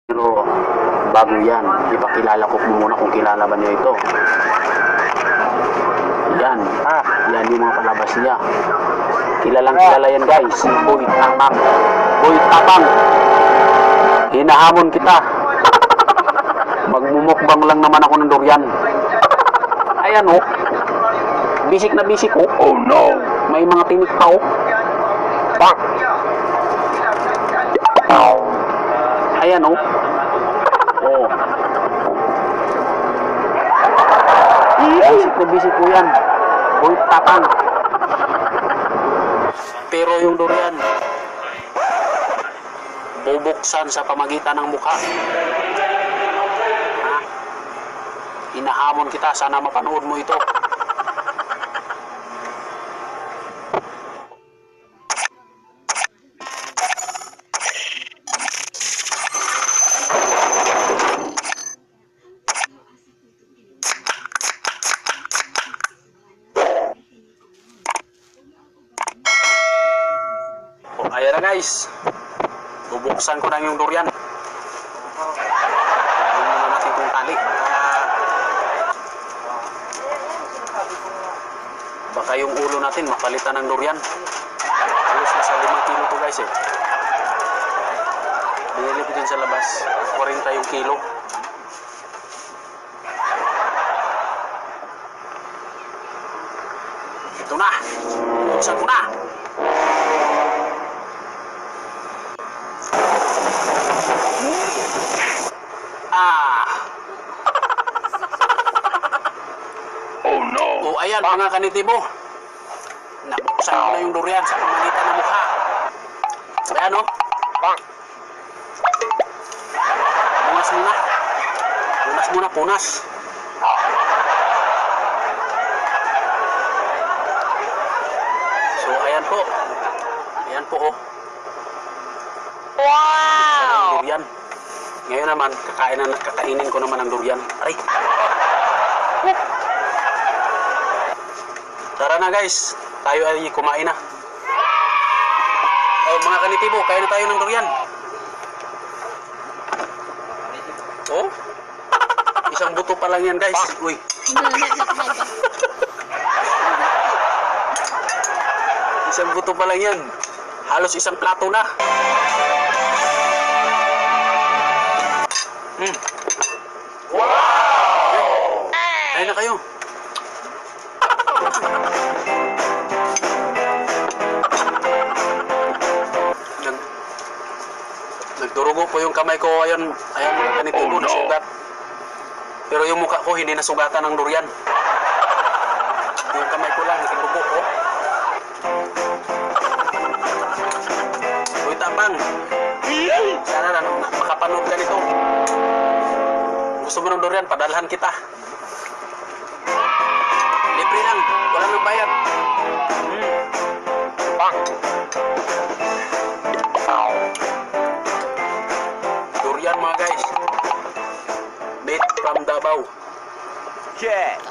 Pero bago yan, ipakilala ko muna kung kilala ba niyo ito. Yan, yan yung mga palabas niya. Kilalang kilala yan guys, si Boy Tapang. Boy Tapang, hinahamon kita. Magmumukbang lang naman ako ng durian. Ayan oh, bisik na bisik oh. Oh no, may mga tinik pa oh. Bang. Ayan oh. Oh. Bisik na bisik po yan. Boy Tapang. Pero yung durian, bubuksan sa pamagitan ng mukha. Ha? Inahamon kita, sana mapanood mo ito. Ayan na guys, bubuksan ko na yung durian. Gawin muna natin itong tali. Baka yung ulo natin mapalitan ng durian. Halos nasa 5 kilo to guys eh. Binili ko din sa labas, 40 yung kilo. Ito na, buksan ko na. Oh no! Oh, ayan mga kanitibo. Nabuksan ko na yung durian sa pamagitan ng mukha. Ayan o. Punas muna. Punas muna, punas. So, ayan po. Ayan po oh. Wow! Durian. Ngayon naman, kakainin ko naman ang durian. Aray! Tara na guys, tayo ay kumain na. Oh mga kanitibo, kain na tayo ng durian. Oh, isang buto pa lang yan guys. Uy. Isang buto pa lang yan. Halos isang plato na. Wow! Kain na kayo. Nagdurugo po yung kamay ko. Ayan mga kanitibo, nasugat. Pero yung mukha ko hindi nasugatan ng durian. Yung kamay ko lang nagdurugo oh. Boy Tapang, sana na makapanood ka nito. Gusto mo ng durian, padalhan kita. Libre lang, wala nang bayad. Durian mga guys, made from Davao. Yeah.